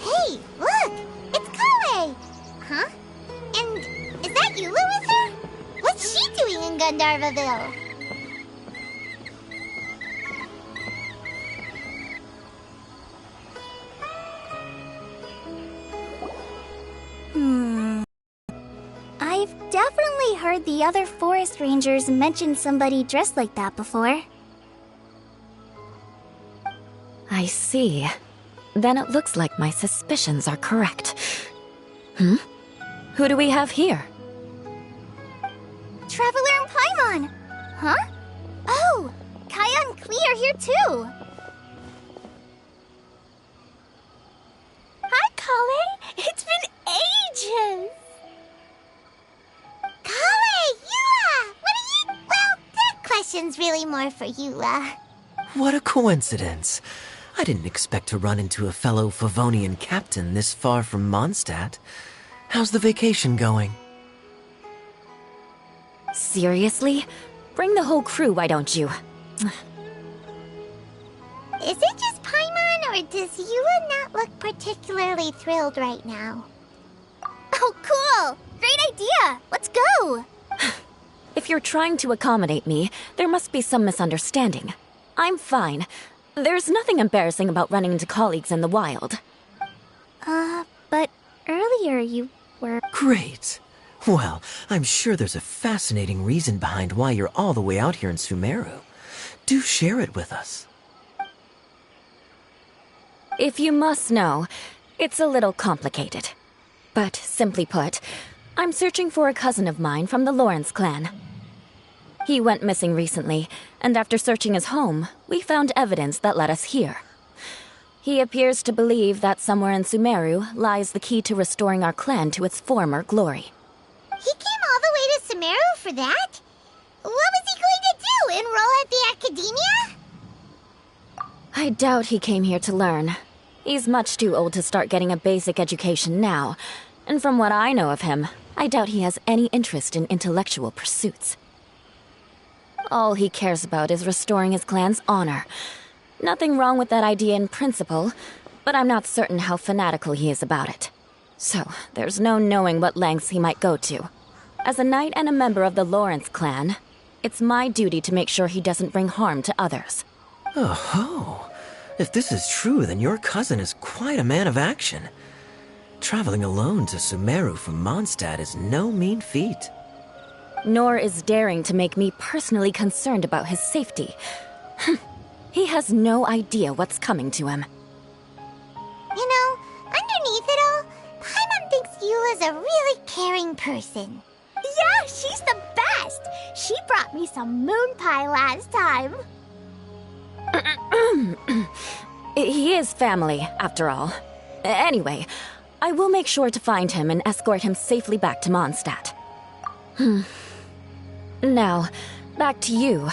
Hey, look! It's Kawe! Huh? And is that Eula with her? What's she doing in Gandharvaville? I've definitely heard the other forest rangers mention somebody dressed like that before. I see. Then it looks like my suspicions are correct. Who do we have here? Traveler and Paimon! Huh? Oh! Kaya and Klee are here too! Hi, Kale! It's been ages! Kawe! Eula! What are you... Well, that question's really more for Eula. What a coincidence. I didn't expect to run into a fellow Favonian captain this far from Mondstadt. How's the vacation going? Seriously? Bring the whole crew, why don't you? Is it just Paimon, or does Eula not look particularly thrilled right now? Oh, cool! Great idea! Let's go! If you're trying to accommodate me, there must be some misunderstanding. I'm fine. There's nothing embarrassing about running into colleagues in the wild. But earlier you were... Great. Well, I'm sure there's a fascinating reason behind why you're all the way out here in Sumeru. Do share it with us. If you must know, it's a little complicated. But simply put, I'm searching for a cousin of mine from the Lawrence clan. He went missing recently, and after searching his home, we found evidence that led us here. He appears to believe that somewhere in Sumeru lies the key to restoring our clan to its former glory. He came all the way to Sumeru for that? What was he going to do, enroll at the academia? I doubt he came here to learn. He's much too old to start getting a basic education now, and from what I know of him, I doubt he has any interest in intellectual pursuits. All he cares about is restoring his clan's honor. Nothing wrong with that idea in principle, but I'm not certain how fanatical he is about it. So, there's no knowing what lengths he might go to. As a knight and a member of the Lawrence clan, it's my duty to make sure he doesn't bring harm to others. Oh-ho. If this is true, then your cousin is quite a man of action. Traveling alone to Sumeru from Mondstadt is no mean feat. Nor is daring to make me personally concerned about his safety. He has no idea what's coming to him. You know, underneath it all, Paimon thinks Eula's a really caring person. Yeah, she's the best! She brought me some moon pie last time. He is family, after all. Anyway, I will make sure to find him and escort him safely back to Mondstadt. Now, back to you.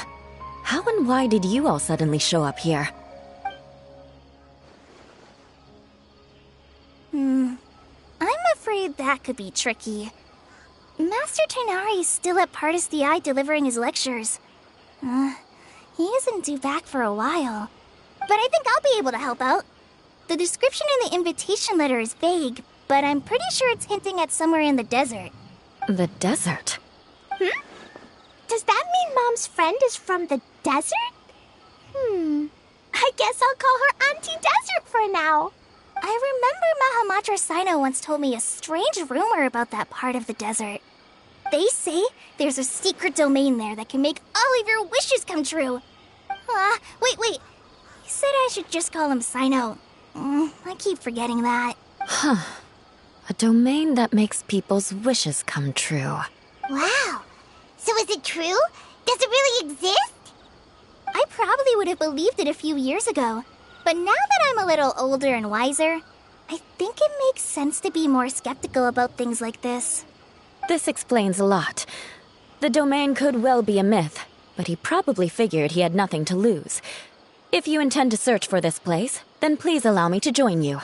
How and why did you all suddenly show up here? I'm afraid that could be tricky. Master Tighnari's still at Pardis the Eye delivering his lectures. He isn't due back for a while. But I think I'll be able to help out. The description in the invitation letter is vague, but I'm pretty sure it's hinting at somewhere in the desert. The desert? Does that mean Mom's friend is from the desert? I guess I'll call her Auntie Desert now. I remember Mahamatra Sino once told me a strange rumor about that part of the desert. They say there's a secret domain there that can make all of your wishes come true. Wait. He said I should just call him Sino. I keep forgetting that. Huh. A domain that makes people's wishes come true. Wow. So is it true? Does it really exist? I probably would have believed it a few years ago. But now that I'm a little older and wiser, I think it makes sense to be more skeptical about things like this. This explains a lot. The domain could well be a myth, but he probably figured he had nothing to lose. If you intend to search for this place, then please allow me to join you.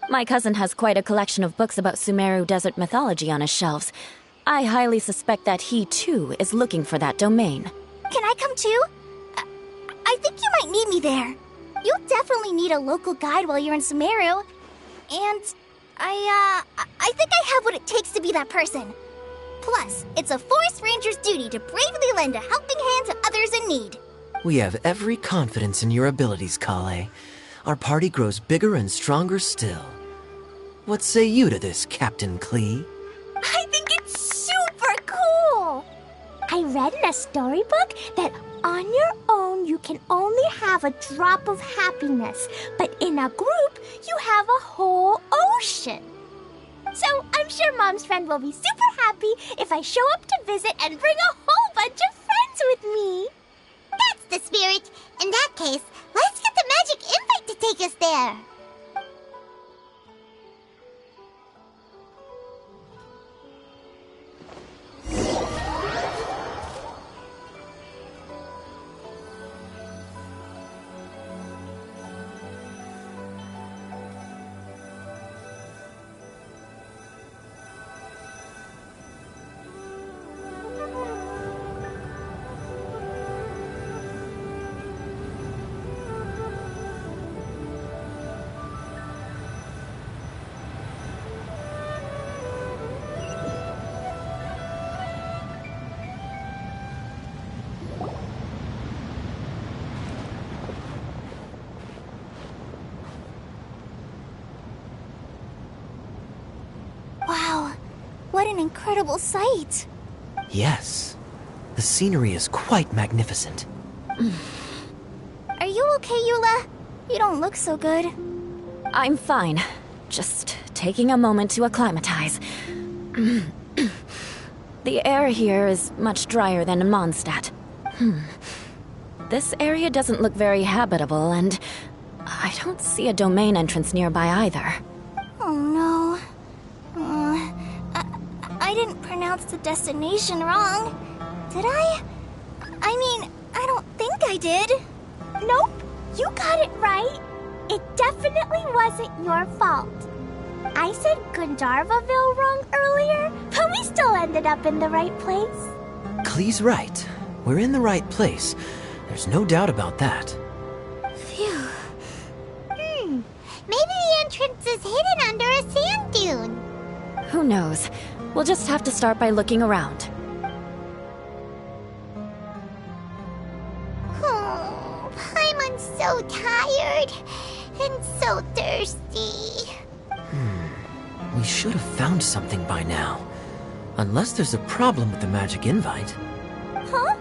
My cousin has quite a collection of books about Sumeru desert mythology on his shelves. I highly suspect that he, too, is looking for that domain. Can I come too? I think you might need me there. You'll definitely need a local guide while you're in Sumeru. And I think I have what it takes to be that person. Plus, it's a forest ranger's duty to bravely lend a helping hand to others in need. We have every confidence in your abilities, Kale. Our party grows bigger and stronger still. What say you to this, Captain Klee? I think it's super cool! I read in a storybook that on your own you can only have a drop of happiness, but in a group you have a whole ocean. So I'm sure Mom's friend will be super happy if I show up to visit and bring a whole bunch of friends with me. That's the spirit. In that case, let's get the magic invite to take us there. Wow, what an incredible sight. Yes. The scenery is quite magnificent. Are you okay, Eula? You don't look so good. I'm fine. Just taking a moment to acclimatize. The air here is much drier than in Mondstadt. This area doesn't look very habitable, and I don't see a domain entrance nearby either. Oh no. I didn't pronounce the destination wrong. Did I? I mean, I don't think I did. Nope, you got it right. It definitely wasn't your fault. I said Gandharvaville wrong earlier, but we still ended up in the right place. Klee's right. We're in the right place. There's no doubt about that. Phew. Maybe the entrance is hidden under a sand dune. Who knows? We'll just have to start by looking around. Oh, Paimon's so tired and so thirsty. We should have found something by now. Unless there's a problem with the magic invite. Huh?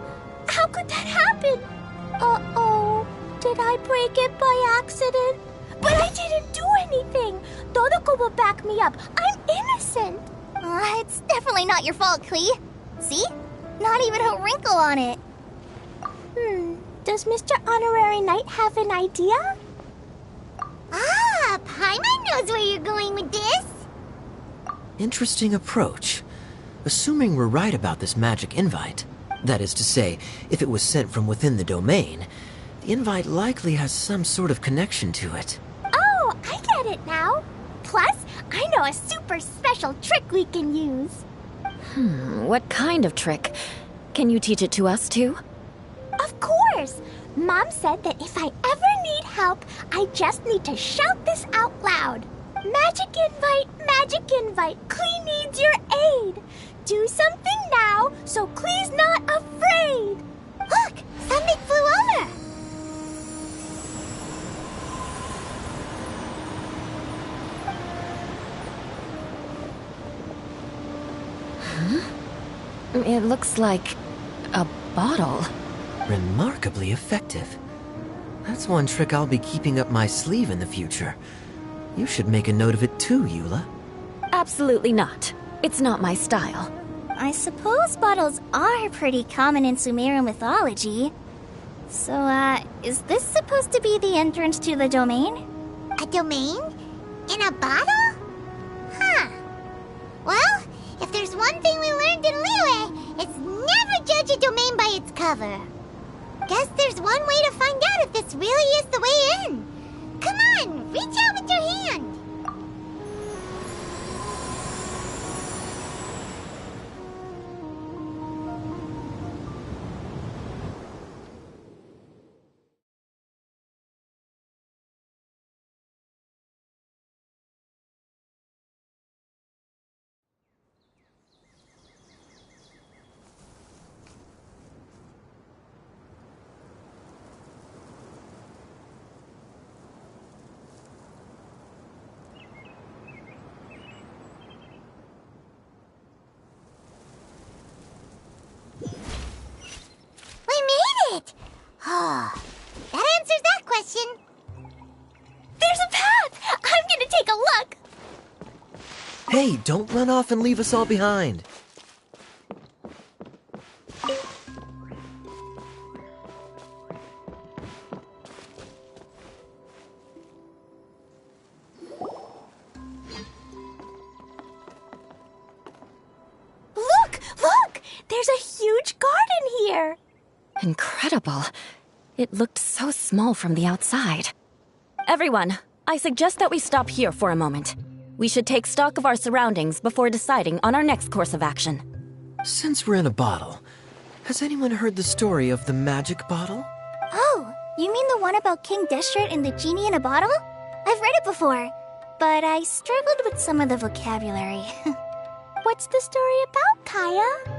How could that happen? Uh-oh. Did I break it by accident? But I didn't do anything. Todoko will back me up. I'm innocent. It's definitely not your fault, Klee. See? Not even a wrinkle on it. Does Mr. Honorary Knight have an idea? Ah, Paimon knows where you're going with this. Interesting approach. Assuming we're right about this magic invite, that is to say, if it was sent from within the domain, the invite likely has some sort of connection to it. Oh, I get it now. Plus, I know a super special trick we can use. What kind of trick? Can you teach it to us too? Of course. Mom said that if I ever need help, I just need to shout this out loud. Magic invite, Klee needs your aid. Do something now so Klee's not afraid. Look, something flew over. It looks like a bottle. Remarkably effective. That's one trick I'll be keeping up my sleeve in the future. You should make a note of it too, Eula. Absolutely not. It's not my style. I suppose bottles are pretty common in Sumerian mythology. So, is this supposed to be the entrance to the domain? A domain? In a bottle? Huh. Well, if there's one thing we learned in Liyue, it's never judge a domain by its cover. Guess there's one way to find out if this really is the way in. Come on, reach out with your hand. That answers that question. There's a path! I'm gonna take a look! Hey, don't run off and leave us all behind. Look! There's a huge garden here! Incredible. It looked so small from the outside. Everyone, I suggest that we stop here for a moment. We should take stock of our surroundings before deciding on our next course of action. Since we're in a bottle, has anyone heard the story of the magic bottle? Oh, you mean the one about King Deshret and the genie in a bottle? I've read it before, but I struggled with some of the vocabulary. What's the story about, Kaya?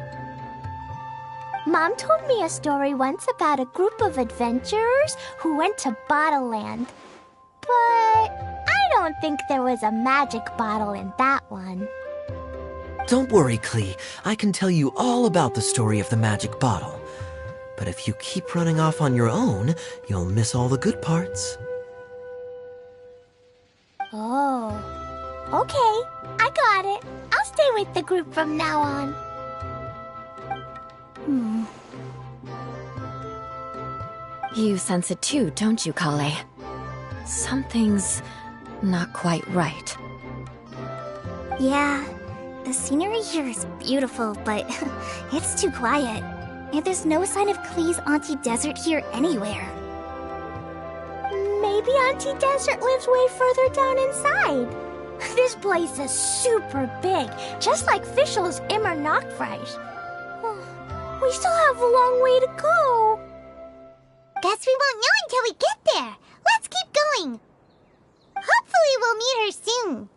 Mom told me a story once about a group of adventurers who went to Bottle Land. But I don't think there was a magic bottle in that one. Don't worry, Klee. I can tell you all about the story of the magic bottle. But if you keep running off on your own, you'll miss all the good parts. Oh, okay. I got it. I'll stay with the group from now on. You sense it too, don't you, Kale? Something's not quite right. Yeah, the scenery here is beautiful, but it's too quiet. And there's no sign of Klee's Auntie Desert here anywhere. Maybe Auntie Desert lives way further down inside. This place is super big, just like Fischl's Immer Nachtreich. We still have a long way to go. Guess we won't know until we get there. Let's keep going. Hopefully we'll meet her soon.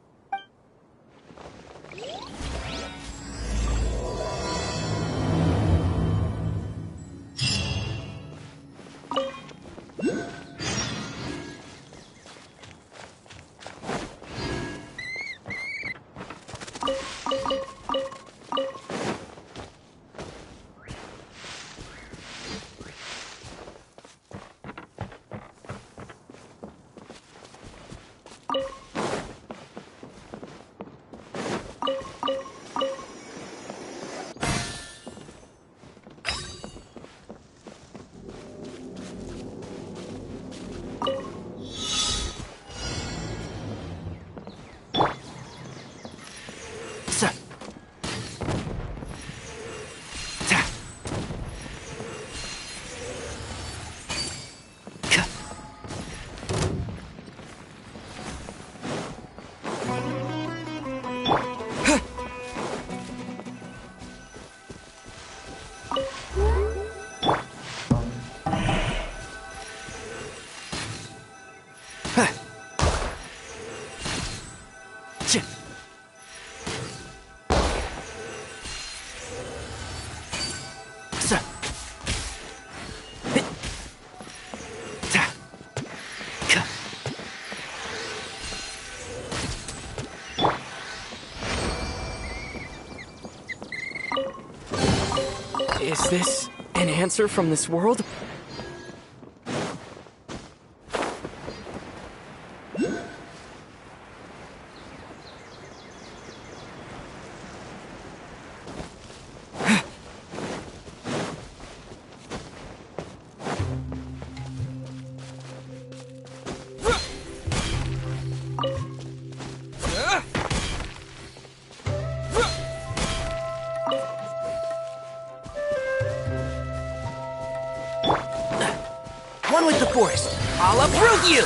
Is this an answer from this world? One with the forest. I'll uproot you!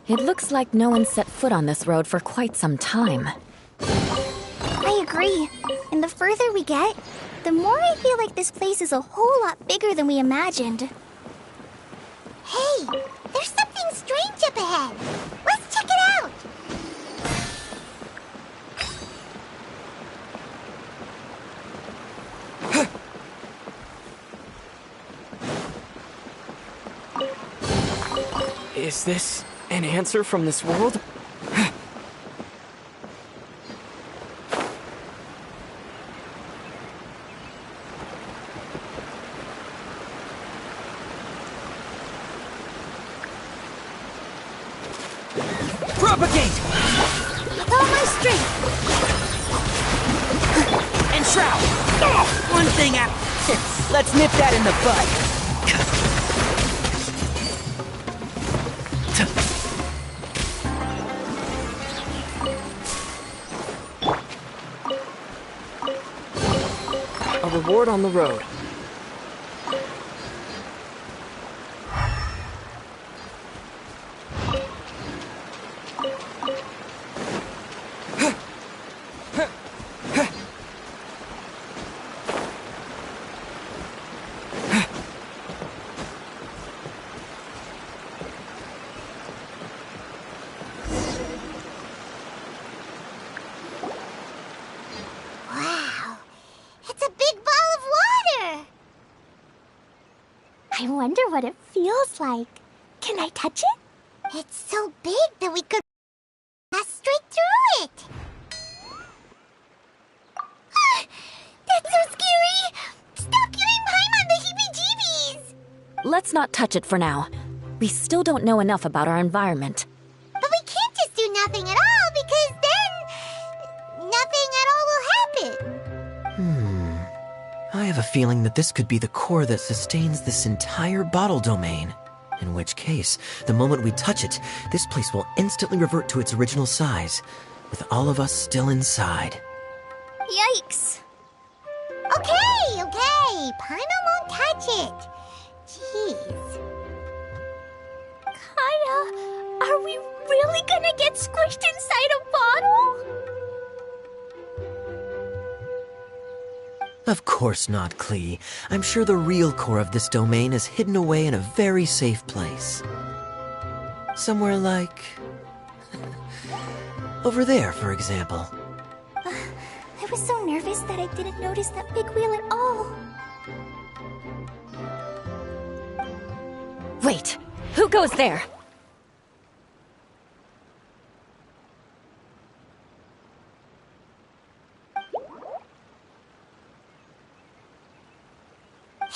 It looks like no one set foot on this road for quite some time. I agree. And the further we get, the more I feel like this place is a whole lot bigger than we imagined. Hey, there's something strange up ahead. Let's check it out. Is this an answer from this world? Propagate! With all my strength. And shroud! Oh, one thing out! Let's nip that in the bud. A reward on the road. Wow, it's a big ball of water. I wonder what it feels like. Can I touch it? It's so big that we could pass straight through it. That's so scary. Stop giving Paimon the heebie-jeebies. Let's not touch it for now. We still don't know enough about our environment. But we can't just do nothing at all because then nothing at all will happen. I have a feeling that this could be the core that sustains this entire bottle domain. In which case, the moment we touch it, this place will instantly revert to its original size, with all of us still inside. Yikes. Okay. Paimon won't touch it. Jeez. Kaya, are we really gonna get squished inside a bottle? Of course not, Klee. I'm sure the real core of this domain is hidden away in a very safe place. Somewhere like... over there, for example. I was so nervous that I didn't notice that big wheel at all. Wait, who goes there?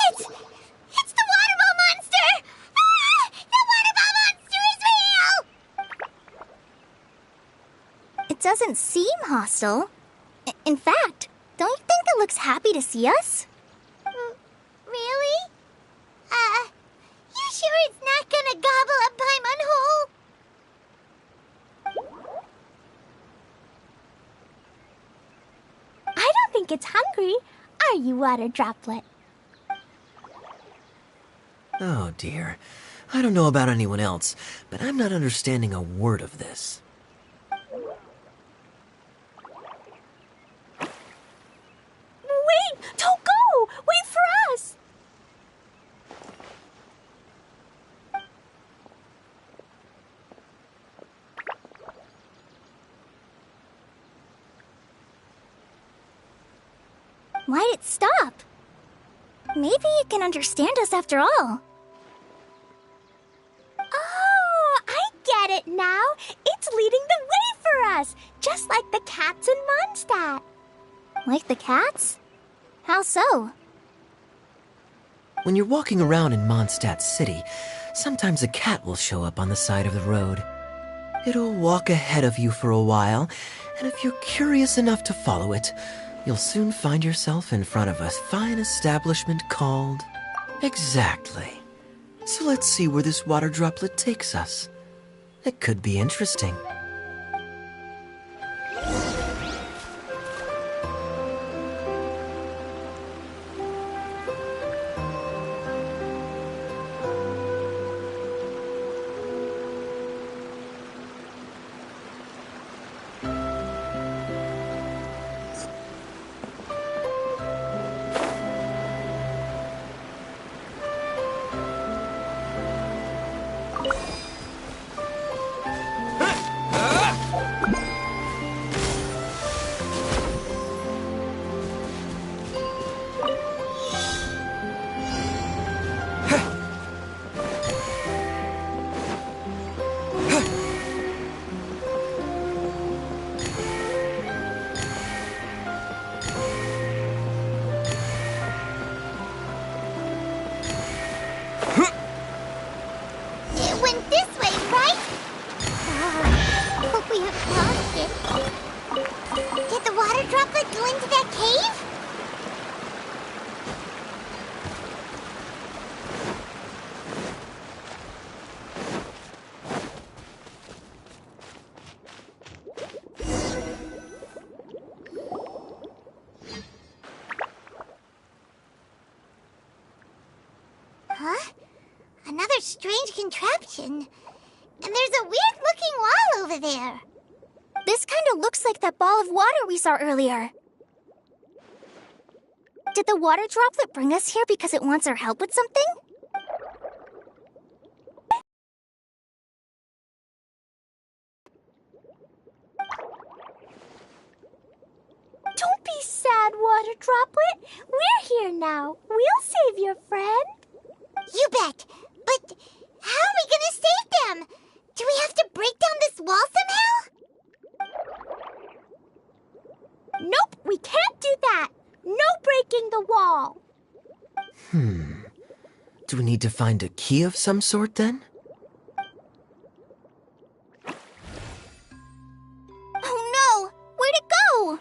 It's the water ball monster! Ah! The water ball monster is real! It doesn't seem hostile. In fact, don't you think it looks happy to see us? Really? You sure it's not gonna gobble up Paimon whole? I don't think it's hungry. Are you, Water Droplet? Oh dear. I don't know about anyone else, but I'm not understanding a word of this. Wait! Don't go! Wait for us! Why'd it stop? Maybe it can understand us after all. Oh, I get it now. It's leading the way for us, just like the cats in Mondstadt. Like the cats? How so? When you're walking around in Mondstadt City, sometimes a cat will show up on the side of the road. It'll walk ahead of you for a while, and if you're curious enough to follow it, you'll soon find yourself in front of a fine establishment called... Exactly. So let's see where this water droplet takes us. It could be interesting. It went this way, right? Hope we haven't lost it. Did the water droplet go into that cave? Huh? Another strange contraption. And there's a weird-looking wall over there. This kind of looks like that ball of water we saw earlier. Did the water droplet bring us here because it wants our help with something? Don't be sad, Water Droplet. We're here now. We'll save your friend. You bet. But how are we gonna save them? Do we have to break down this wall somehow? Nope, we can't do that. No breaking the wall. Do we need to find a key of some sort then? Oh no! Where'd it go?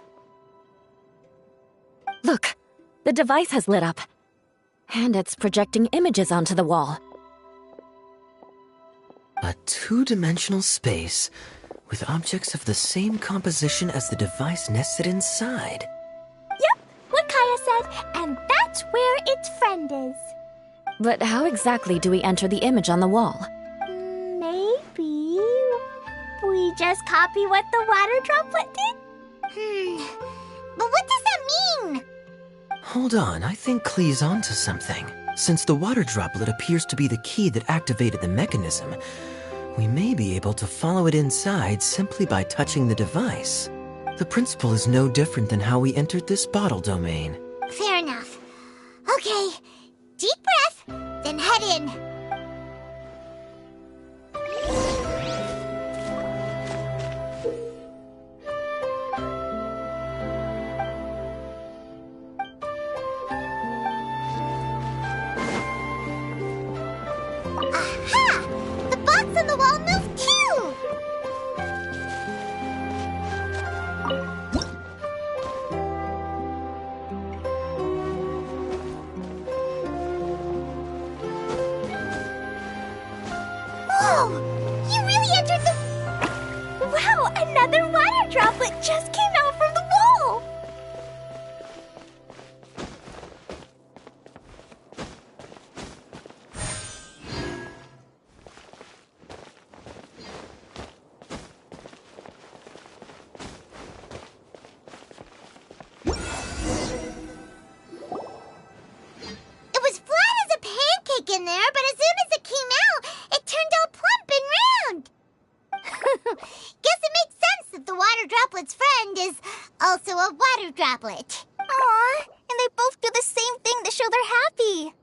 Look, the device has lit up. And it's projecting images onto the wall. A two-dimensional space with objects of the same composition as the device nested inside. Yep, what Kaya said, and that's where its friend is. But how exactly do we enter the image on the wall? Maybe we just copy what the water droplet did? But what does that mean? Hold on, I think Klee's onto something. Since the water droplet appears to be the key that activated the mechanism, we may be able to follow it inside simply by touching the device. The principle is no different than how we entered this bottle domain. Fair enough. Okay, deep breath, then head in. Aha! The box on the wall moved too! Whoa! You really entered the... Wow, another water droplet just came out from the wall! It was flat as a pancake in there, but as soon as it came out, it turned all plump and round. Guess it makes sense that the water droplet's friend is also a water droplet. Aw, and they both do the same thing to show they're happy.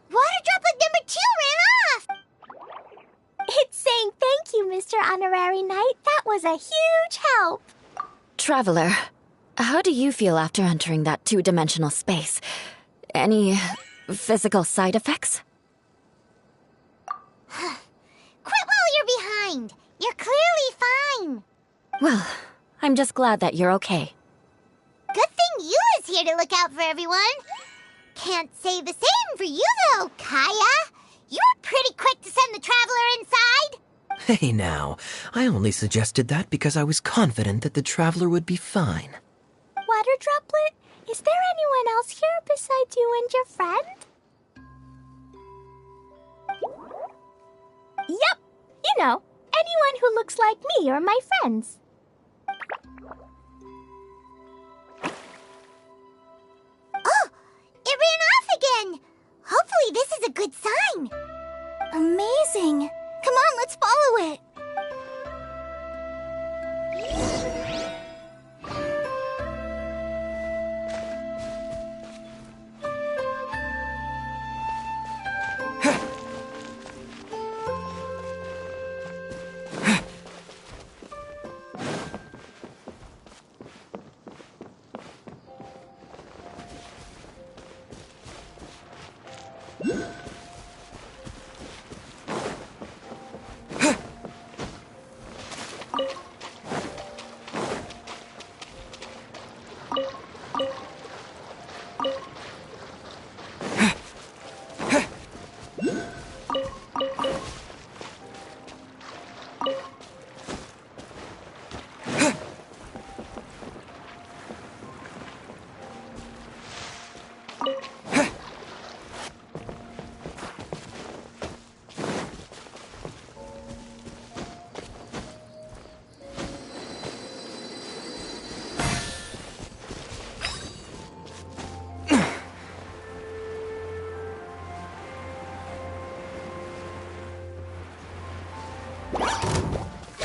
Water droplet number 2 ran off! It's saying thank you, Mr. Honorary Knight. That was a huge help. Traveler, how do you feel after entering that two-dimensional space? Any physical side effects? Quit while you're behind! You're clearly fine! Well, I'm just glad that you're okay. Good thing Eula's here to look out for everyone. Can't say the same for you, though, Kaya. You were pretty quick to send the Traveler inside. Hey now, I only suggested that because I was confident that the traveler would be fine. Water Droplet, is there anyone else here besides you and your friend? Yep, you know, anyone who looks like me or my friends. Oh, it ran off again. Hopefully this is a good sign. Amazing. Come on, let's follow it.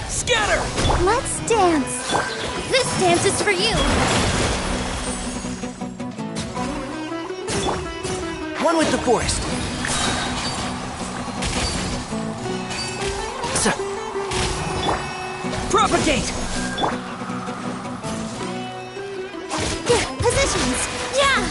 Scatter! Let's dance. This dance is for you. One with the forest. Propagate! Positions. Yeah.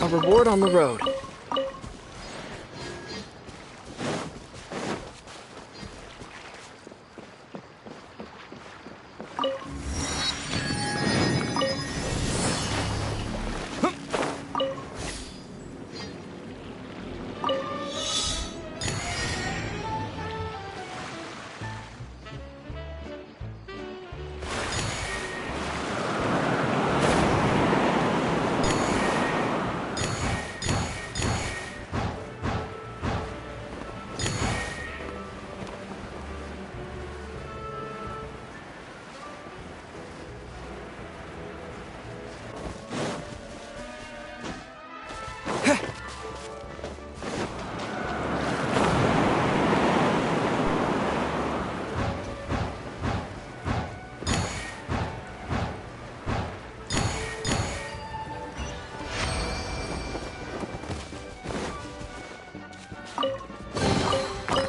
A reward on the road.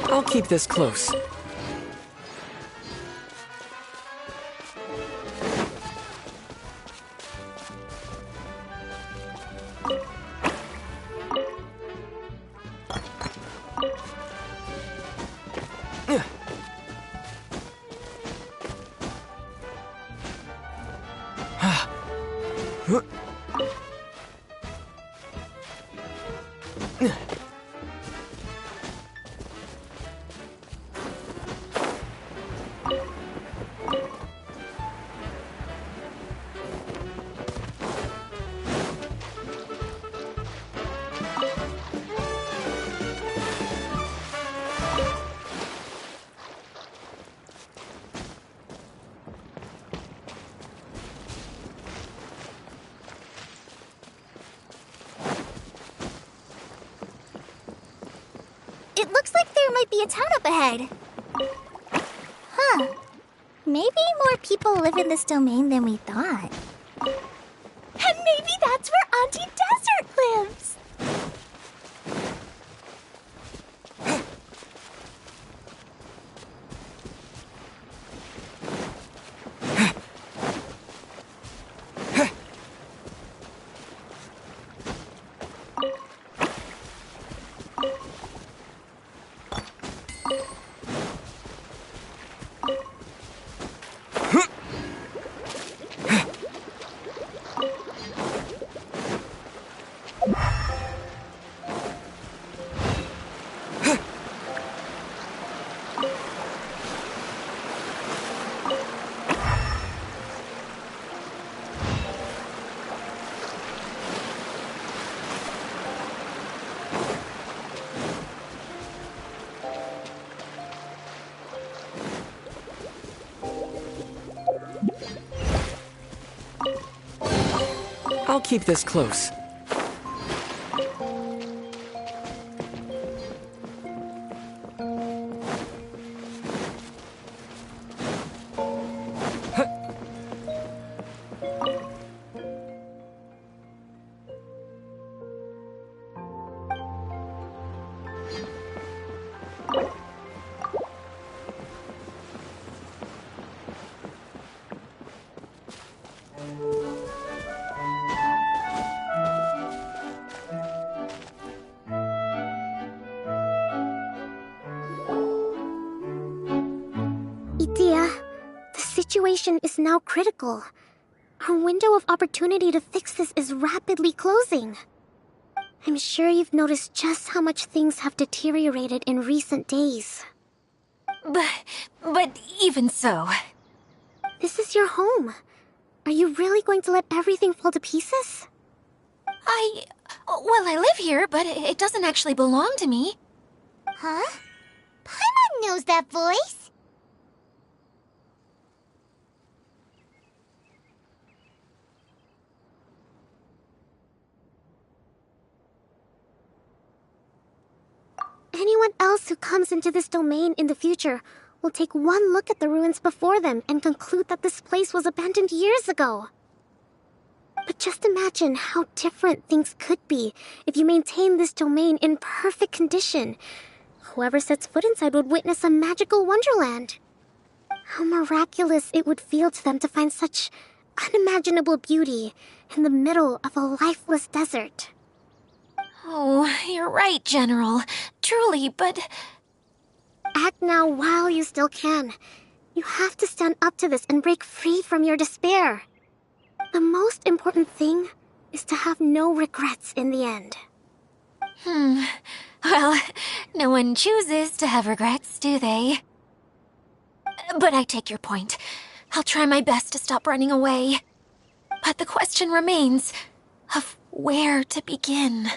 I'll keep this close. Looks like there might be a town up ahead. Huh. Maybe more people live in this domain than we thought. And maybe that's where Auntie Desert lives. I'll keep this close. Idea, the situation is now critical. Our window of opportunity to fix this is rapidly closing. I'm sure you've noticed just how much things have deteriorated in recent days. But even so... This is your home. Are you really going to let everything fall to pieces? Well, I live here, but it doesn't actually belong to me. Huh? Paimon knows that voice. Anyone else who comes into this domain in the future will take one look at the ruins before them and conclude that this place was abandoned years ago. But just imagine how different things could be if you maintain this domain in perfect condition. Whoever sets foot inside would witness a magical wonderland. How miraculous it would feel to them to find such unimaginable beauty in the middle of a lifeless desert. Oh, you're right, General. Truly, but... Act now while you still can. You have to stand up to this and break free from your despair. The most important thing is to have no regrets in the end. Well, no one chooses to have regrets, do they? But I take your point. I'll try my best to stop running away. But the question remains of where to begin.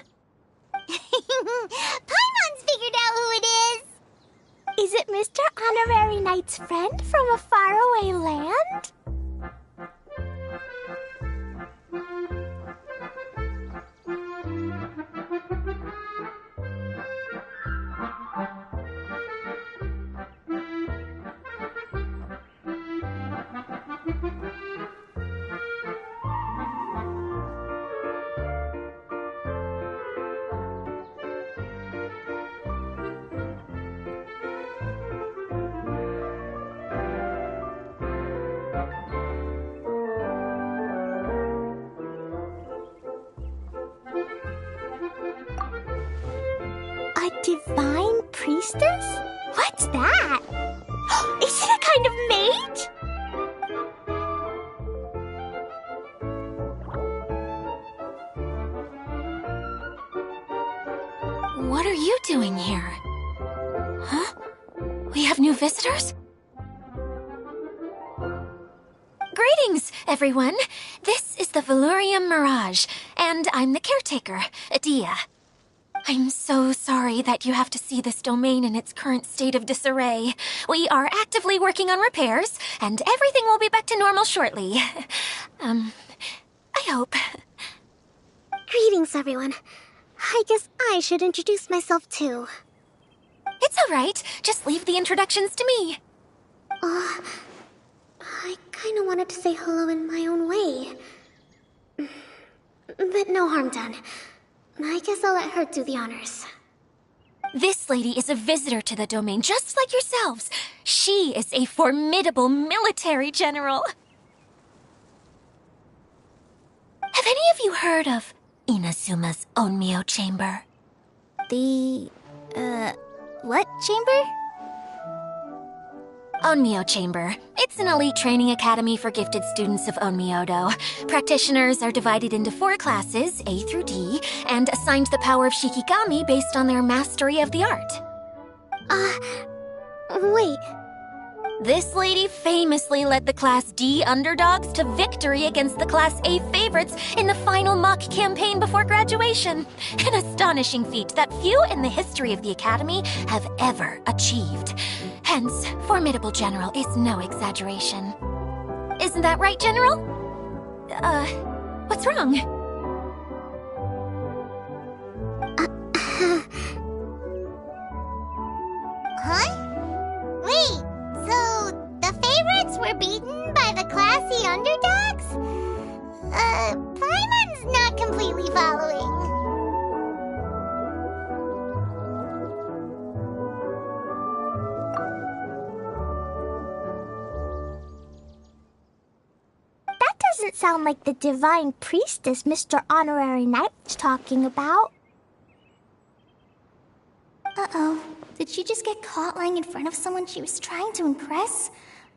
Paimon's figured out who it is. Is it Mr. Honorary Knight's friend from a faraway land? A divine priestess? What's that? Is it a kind of mage? What are you doing here? Huh? We have new visitors? Greetings, everyone. This is the Valurium Mirage, and I'm the caretaker, Adia. I'm so sorry that you have to see this domain in its current state of disarray. We are actively working on repairs, and everything will be back to normal shortly. I hope. Greetings, everyone. I guess I should introduce myself too. It's all right. Just leave the introductions to me. I kinda wanted to say hello in my own way. But no harm done. I guess I'll let her do the honors. This lady is a visitor to the domain, just like yourselves. She is a formidable military general. Have any of you heard of Inazuma's Onmyo Chamber? The, what chamber? Onmyo Chamber. It's an elite training academy for gifted students of Onmyodo. Practitioners are divided into 4 classes, A through D, and assigned the power of Shikigami based on their mastery of the art. Wait. This lady famously led the Class D underdogs to victory against the Class A favorites in the final mock campaign before graduation. An astonishing feat that few in the history of the Academy have ever achieved. Hence, formidable general is no exaggeration. Isn't that right, General? What's wrong? Huh? Wait, so the favorites were beaten by the classy underdogs? Paimon's not completely following. That doesn't sound like the divine priestess Mr. Honorary Knight was talking about. Uh-oh. Did she just get caught lying in front of someone she was trying to impress?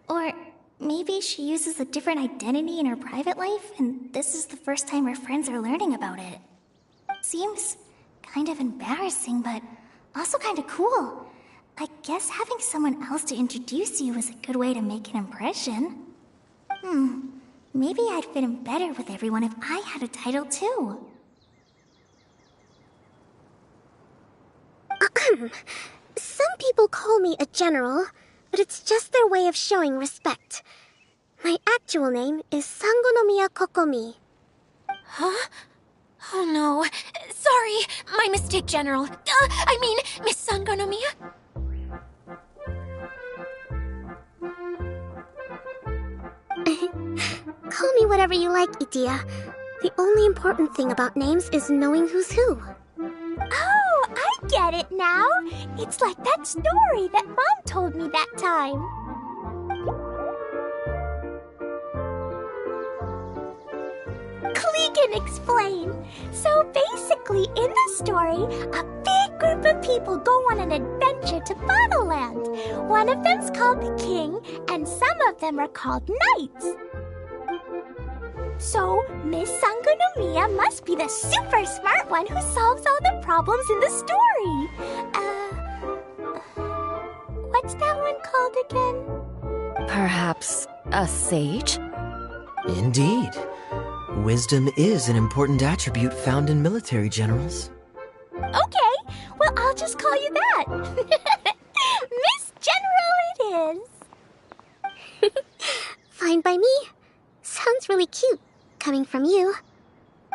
Or maybe she uses a different identity in her private life, and this is the first time her friends are learning about it. Seems kind of embarrassing, but also kind of cool. I guess having someone else to introduce you is a good way to make an impression. Maybe I'd fit in better with everyone if I had a title too. Some people call me a general, but it's just their way of showing respect. My actual name is Sangonomiya Kokomi. Huh? Oh no. Sorry, my mistake, General. I mean, Miss Sangonomiya. Call me whatever you like, Idia. The only important thing about names is knowing who's who. Oh, I get it now. It's like that story that Mom told me that time. Klee can explain. So basically, in the story, a big group of people go on an adventure to Bottleland. One of them's called the King, and some of them are called Knights. So, Miss Sangonomiya must be the super smart one who solves all the problems in the story. What's that one called again? Perhaps a sage? Indeed. Wisdom is an important attribute found in military generals. Okay, well, I'll just call you that. Miss General it is. Fine by me. Sounds really cute, coming from you.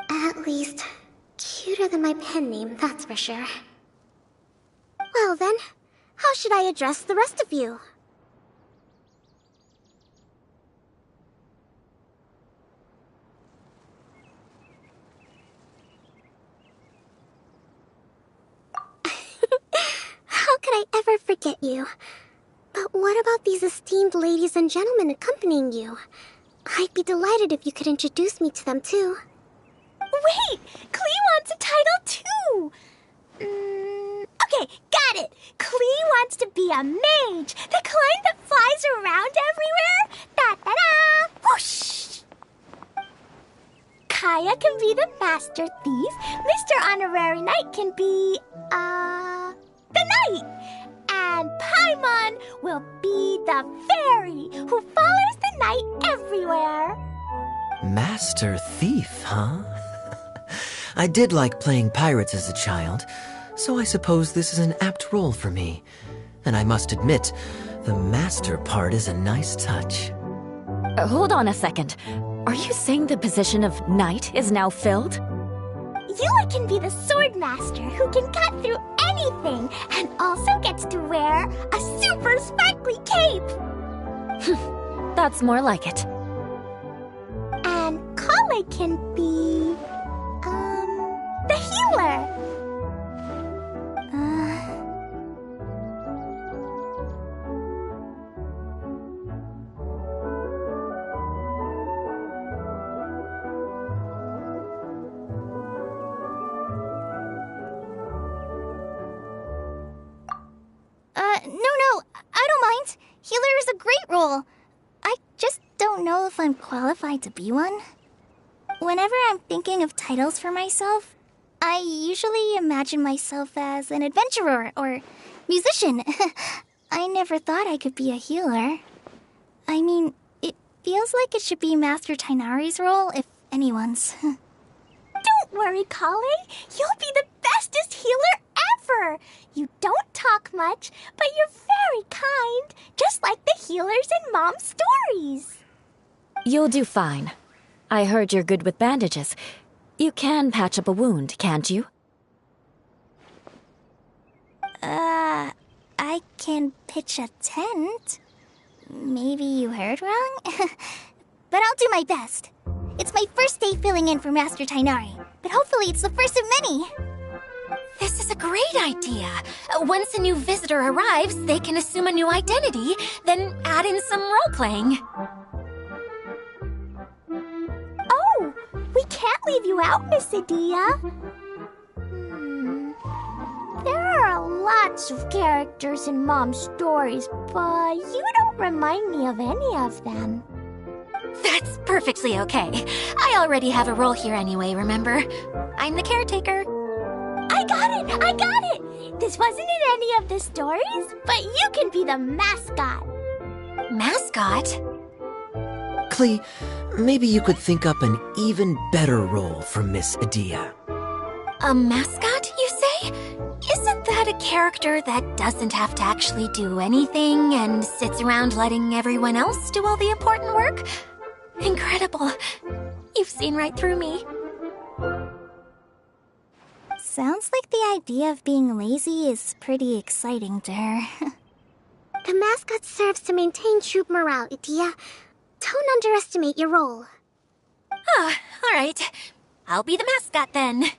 At least, cuter than my pen name, that's for sure. Well then, how should I address the rest of you? How could I ever forget you? But what about these esteemed ladies and gentlemen accompanying you? I'd be delighted if you could introduce me to them too. Wait! Klee wants a title too! Okay, got it! Klee wants to be a mage! The kind that flies around everywhere! Da-da-da! Whoosh! Kaya can be the master thief. Mr. Honorary Knight can be, the knight. And Paimon will be the fairy who follows the knight everywhere. Master Thief, huh? I did like playing pirates as a child, so I suppose this is an apt role for me. And I must admit, the master part is a nice touch. Hold on a second. Are you saying the position of knight is now filled? Yula can be the sword master who can cut through anything and also gets to wear a super sparkly cape. That's more like it. And Kale can be, the healer. No, I don't mind. Healer is a great role. I just don't know if I'm qualified to be one. Whenever I'm thinking of titles for myself, I usually imagine myself as an adventurer or musician. I never thought I could be a healer. I mean, it feels like it should be Master Tainari's role, if anyone's. Don't worry, Kale. You'll be the bestest healer ever. You don't talk much, but you're very kind, just like the healers in Mom's stories. You'll do fine. I heard you're good with bandages. You can patch up a wound, can't you? I can pitch a tent. Maybe you heard wrong? But I'll do my best. It's my first day filling in for Master Tainari, but hopefully it's the first of many. This is a great idea. Once a new visitor arrives, they can assume a new identity, then add in some role-playing. Oh, we can't leave you out, Miss Adia. There are lots of characters in Mom's stories, but you don't remind me of any of them. That's perfectly okay. I already have a role here anyway, remember? I'm the caretaker. I got it! This wasn't in any of the stories, but you can be the mascot. Mascot? Klee, maybe you could think up an even better role for Miss Adia. A mascot, you say? Isn't that a character that doesn't have to actually do anything and sits around letting everyone else do all the important work? Incredible. You've seen right through me. Sounds like the idea of being lazy is pretty exciting to her. The mascot serves to maintain troop morale, Adia. Don't underestimate your role. Ah, all right. I'll be the mascot then.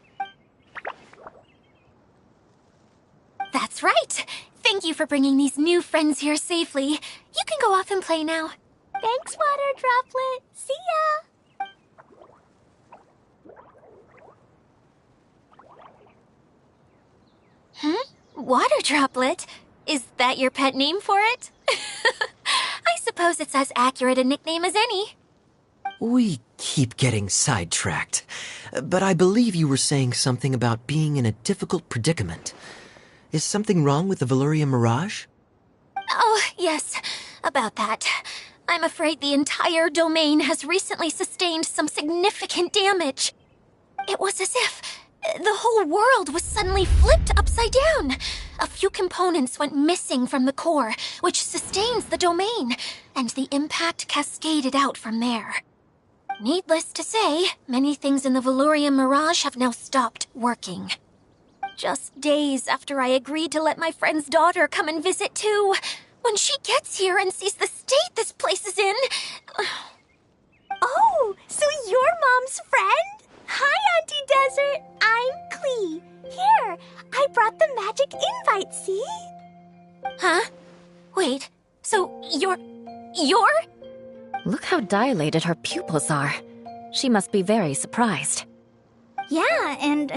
That's right. Thank you for bringing these new friends here safely. You can go off and play now. Thanks, Water Droplet. See ya! Water Droplet? Is that your pet name for it? I suppose it's as accurate a nickname as any. We keep getting sidetracked, but I believe you were saying something about being in a difficult predicament. Is something wrong with the Veluria Mirage? Oh, yes, about that. I'm afraid the entire domain has recently sustained some significant damage. It was as if the whole world was suddenly flipped upside down. A few components went missing from the core, which sustains the domain, and the impact cascaded out from there. Needless to say, many things in the Veluria Mirage have now stopped working. Just days after I agreed to let my friend's daughter come and visit too. When she gets here and sees the state this place is in... Oh, so you're Mom's friend? Hi, Auntie Desert. I'm Klee. Here, I brought the magic invite, see? Huh? Wait, so you're... Look how dilated her pupils are. She must be very surprised. Yeah, and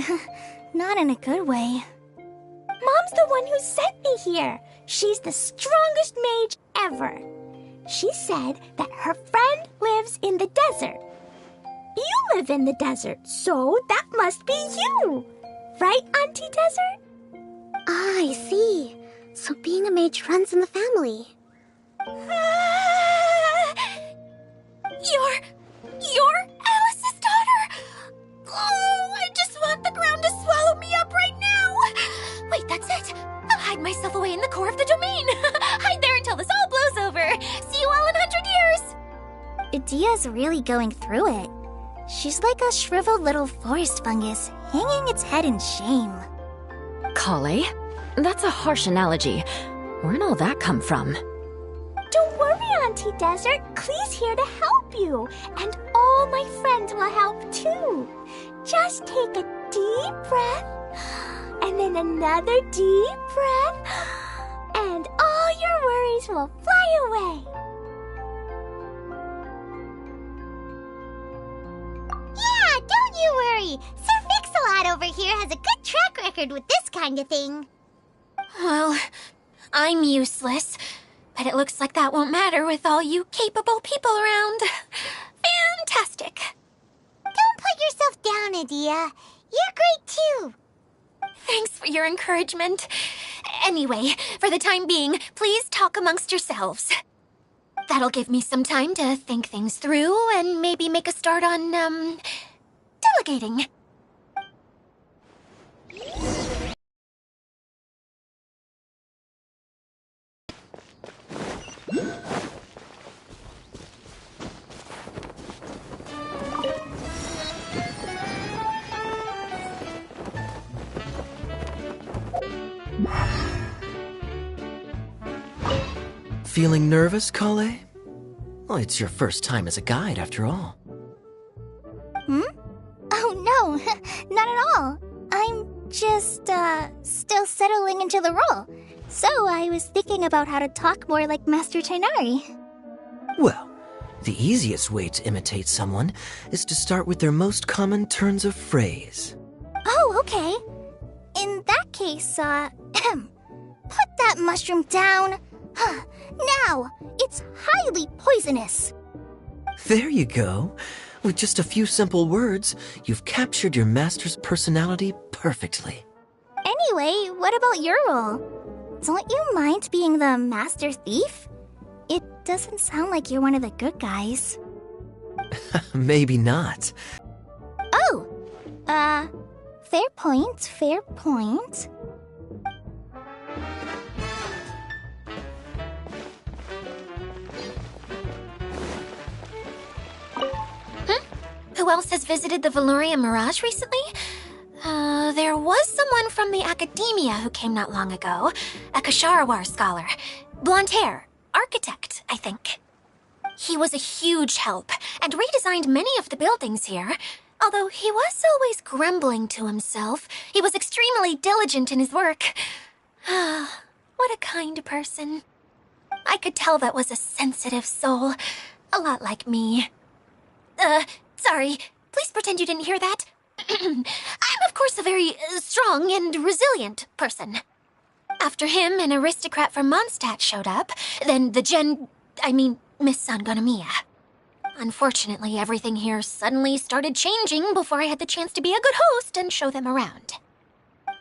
not in a good way. Mom's the one who sent me here. She's the strongest mage ever. She said that her friend lives in the desert. You live in the desert, so that must be you. Right, Auntie Desert? Ah, I see. So being a mage runs in the family. You're Alice's daughter! Oh, I just want the ground to swallow me up right now! Wait, that's it! I'll hide myself away in the core of the domain! Hide there until this all blows over! See you all in 100 years! Adia's really going through it. She's like a shriveled little forest fungus, hanging its head in shame. Kale, That's a harsh analogy. Where'd all that come from? Don't worry, Auntie Desert. Klee's here to help you. And all my friends will help too. Just take a deep breath, and then another deep breath, and all your worries will fly away. Yeah, don't you worry. Sir Mix-a-Lot over here has a good track record with this kind of thing. Well, I'm useless, but it looks like that won't matter with all you capable people around. Fantastic. Don't put yourself down, Adia. You're great too. Thanks for your encouragement. Anyway, for the time being, please talk amongst yourselves. That'll give me some time to think things through and maybe make a start on, delegating. Feeling nervous, Kale? Well, it's your first time as a guide, after all. Oh no, not at all. I'm just, still settling into the role. So I was thinking about how to talk more like Master Tighnari. Well, the easiest way to imitate someone is to start with their most common turns of phrase. Oh, okay. In that case, put that mushroom down. Now, it's highly poisonous. There you go. With just a few simple words, you've captured your master's personality perfectly. Anyway, what about your role? Don't you mind being the master thief? It doesn't sound like you're one of the good guys. Maybe not. Oh! Fair point, fair point. Who else has visited the Veloria Mirage recently? There was someone from the academia who came not long ago. A Kasharawar scholar. Blonde hair. Architect, I think. He was a huge help, and redesigned many of the buildings here. Although he was always grumbling to himself, he was extremely diligent in his work. What a kind person. I could tell that was a sensitive soul. A lot like me. Sorry. Please pretend you didn't hear that. I'm, of course, a very strong and resilient person. After him, an aristocrat from Mondstadt showed up. Then Miss Sangonomiya. Unfortunately, everything here suddenly started changing before I had the chance to be a good host and show them around.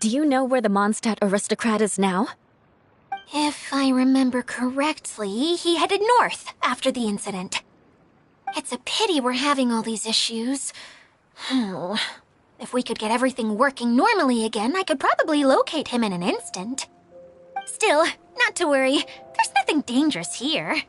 Do you know where the Mondstadt aristocrat is now? If I remember correctly, he headed north after the incident. It's a pity we're having all these issues. Oh, if we could get everything working normally again, I could probably locate him in an instant. Still, not to worry. There's nothing dangerous here.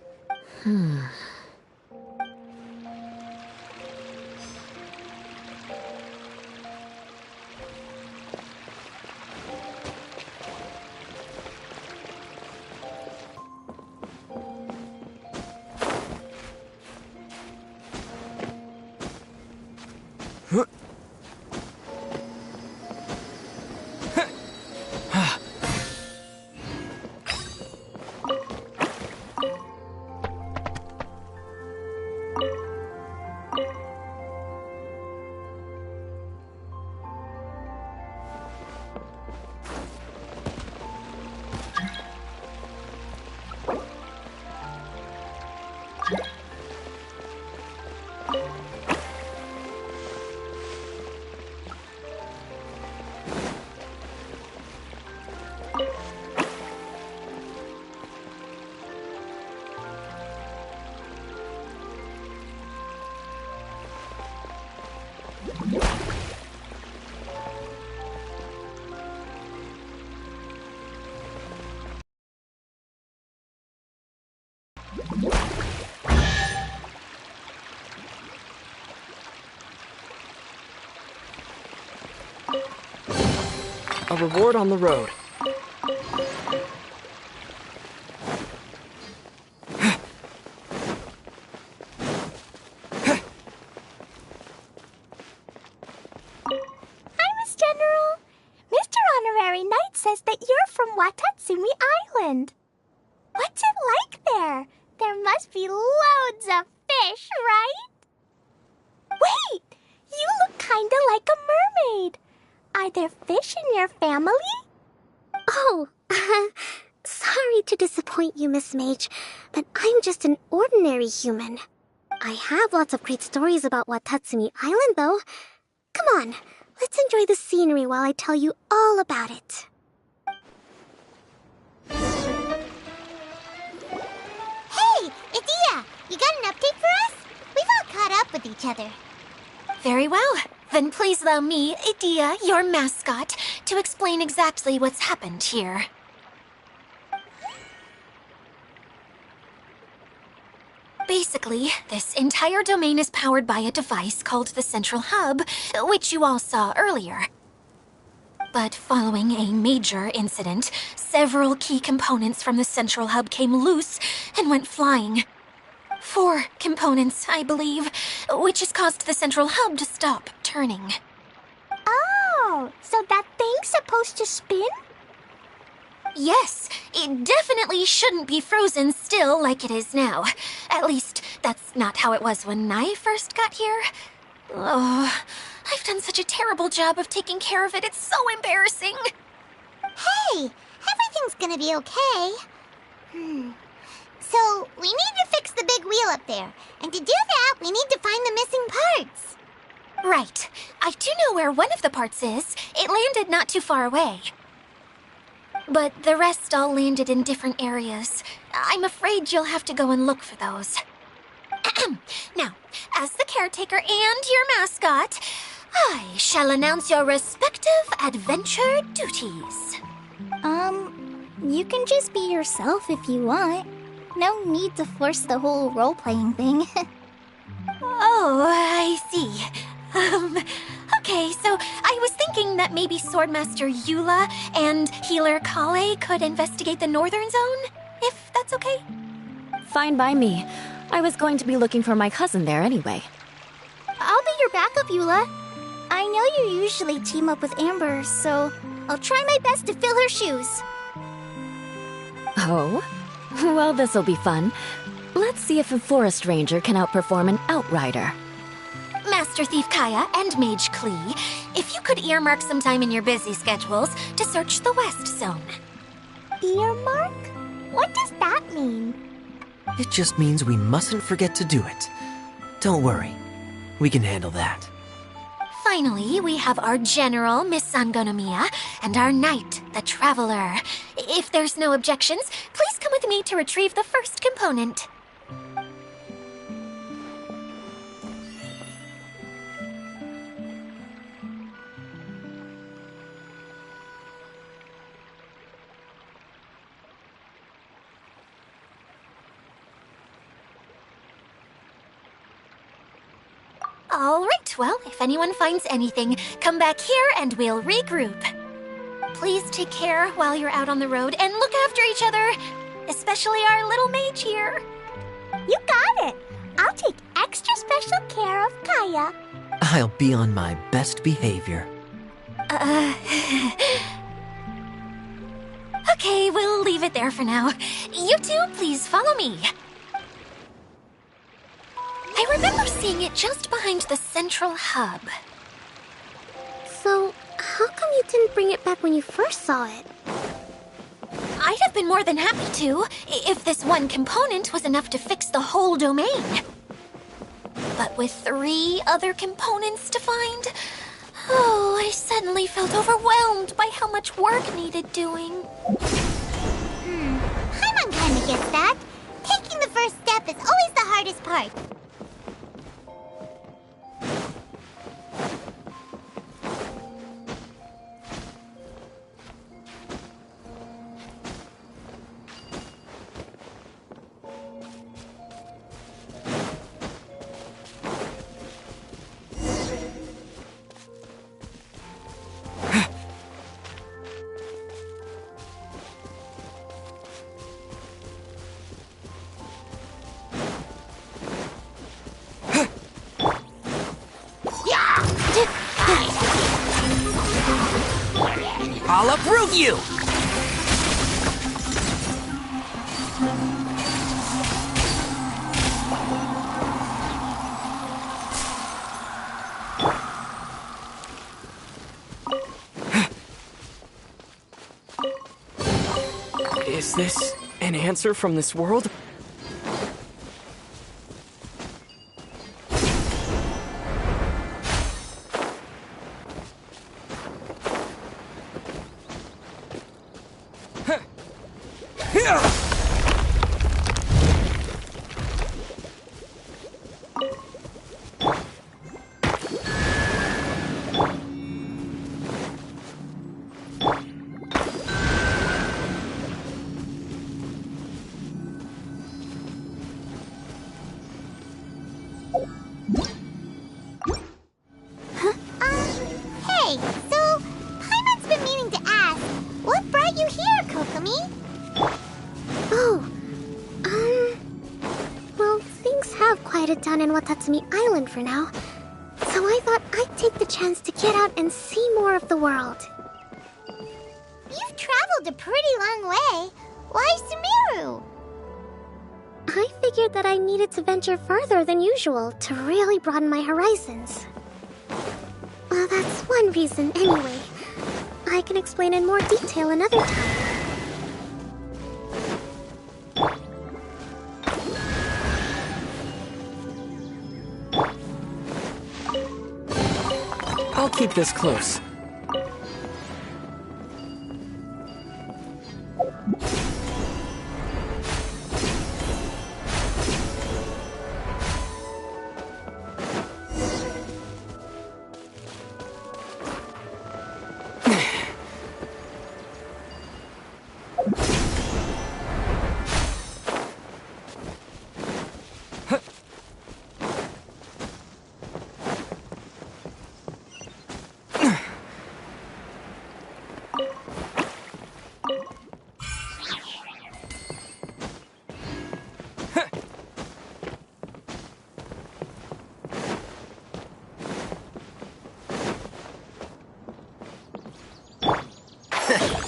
A reward on the road. island. What's it like there? There must be loads of fish, right? Wait! You look kinda like a mermaid. Are there fish in your family? Oh, sorry to disappoint you, Miss Mage, but I'm just an ordinary human. I have lots of great stories about Watatsumi Island, though. Come on, let's enjoy the scenery while I tell you all about it. Hey, Idia! You got an update for us? We've all caught up with each other. Very well. Then please allow me, Idia, your mascot, to explain exactly what's happened here. Basically, this entire domain is powered by a device called the Central Hub, which you all saw earlier. But following a major incident, several key components from the Central Hub came loose and went flying. 4 components, I believe, which has caused the Central Hub to stop turning. Oh, so that thing's supposed to spin? Yes, it definitely shouldn't be frozen still like it is now. At least, that's not how it was when I first got here. Oh, I've done such a terrible job of taking care of it, it's so embarrassing. Hey, everything's gonna be okay. So, we need to fix the big wheel up there. And to do that, we need to find the missing parts. Right. I do know where one of the parts is. It landed not too far away. But the rest all landed in different areas. I'm afraid you'll have to go and look for those. Now, as the caretaker and your mascot, I shall announce your respective adventure duties. You can just be yourself if you want. No need to force the whole role-playing thing. Oh, I see. Okay, so I was thinking that maybe Swordmaster Eula and Healer Kale could investigate the northern zone, if that's okay? Fine by me. I was going to be looking for my cousin there anyway. I'll be your backup, Eula. I know you usually team up with Amber, so I'll try my best to fill her shoes. Oh? Well, this'll be fun. Let's see if a forest ranger can outperform an outrider. Master Thief Kaya and Mage Klee, if you could earmark some time in your busy schedules to search the West Zone. Earmark? What does that mean? It just means we mustn't forget to do it. Don't worry, we can handle that. Finally, we have our General, Miss Sangonomiya, and our Knight, the Traveler. If there's no objections, please come with me to retrieve the first component. All right, well, if anyone finds anything, come back here and we'll regroup. Please take care while you're out on the road and look after each other, especially our little mage here. You got it. I'll take extra special care of Kaya. I'll be on my best behavior. Okay, we'll leave it there for now. You two, please follow me. I remember seeing it just behind the Central Hub. So, how come you didn't bring it back when you first saw it? I'd have been more than happy to, if this one component was enough to fix the whole domain. But with 3 other components to find, oh, I suddenly felt overwhelmed by how much work needed doing. Paimon kinda gets that. Taking the first step is always the hardest part. I'll uproot you! Is this an answer from this world? Hey, so Paimon's been meaning to ask, what brought you here, Kokomi? Oh, well, things have quieted down in Watatsumi Island for now. So I thought I'd take the chance to get out and see more of the world. You've traveled a pretty long way. Why Sumeru? I figured that I needed to venture further than usual to really broaden my horizons. Well, that's one reason anyway. I can explain in more detail another time. I'll keep this close.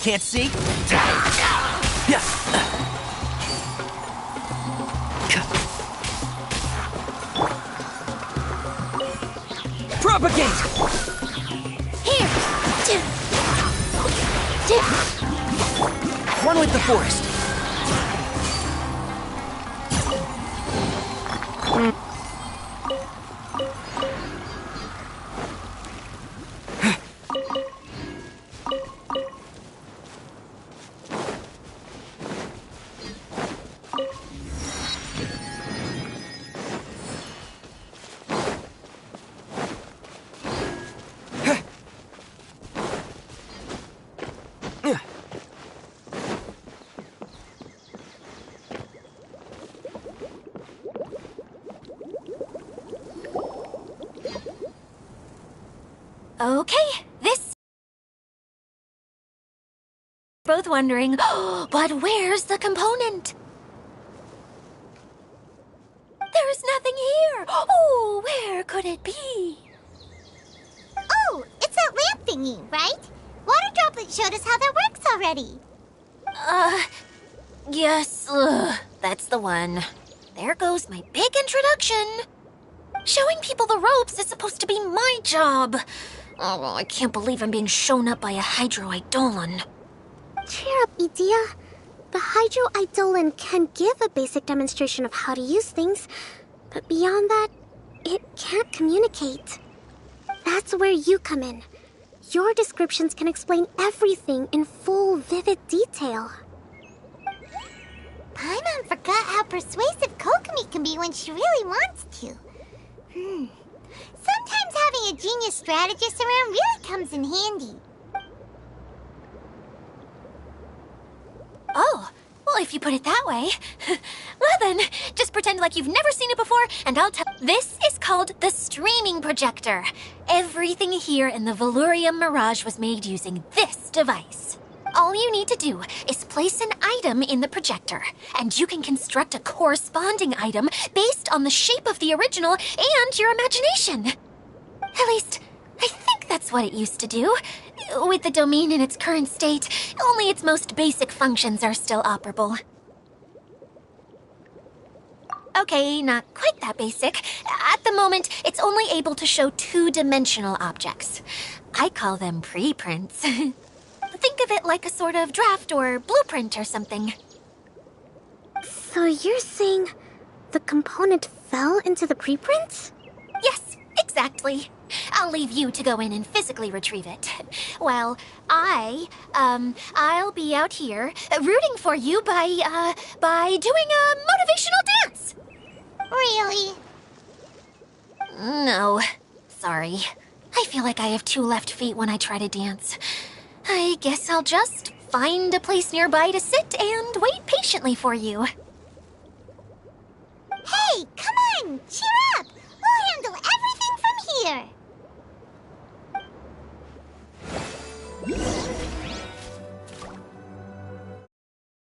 Can't see? Yeah. Propagate! Here! One with the forest. Okay, this... Both wondering, but where's the component? There's nothing here! Oh, where could it be? Oh, it's that lamp thingy, right? Water Droplet showed us how that works already. Yes, that's the one. There goes my big introduction. Showing people the ropes is supposed to be my job. Oh, I can't believe I'm being shown up by a Hydro-Eidolon. Cheer up, Edea. The Hydro-Eidolon can give a basic demonstration of how to use things, but beyond that, it can't communicate. That's where you come in. Your descriptions can explain everything in full, vivid detail. Paimon forgot how persuasive Kokomi can be when she really wants to. Sometimes having a genius strategist around really comes in handy. Oh, well, if you put it that way. Well then, just pretend like you've never seen it before, and I'll tell... This is called the streaming projector. Everything here in the Valurium Mirage was made using this device. All you need to do is place an item in the projector, and you can construct a corresponding item based on the shape of the original and your imagination. At least, I think that's what it used to do. With the domain in its current state, only its most basic functions are still operable. Okay, not quite that basic. At the moment, it's only able to show two-dimensional objects. I call them preprints. Think of it like a sort of draft or blueprint or something. So you're saying the component fell into the preprints? Yes, exactly. I'll leave you to go in and physically retrieve it. Well, I'll be out here rooting for you by doing a motivational dance. Really? No, sorry. I feel like I have two left feet when I try to dance. I guess I'll just find a place nearby to sit and wait patiently for you.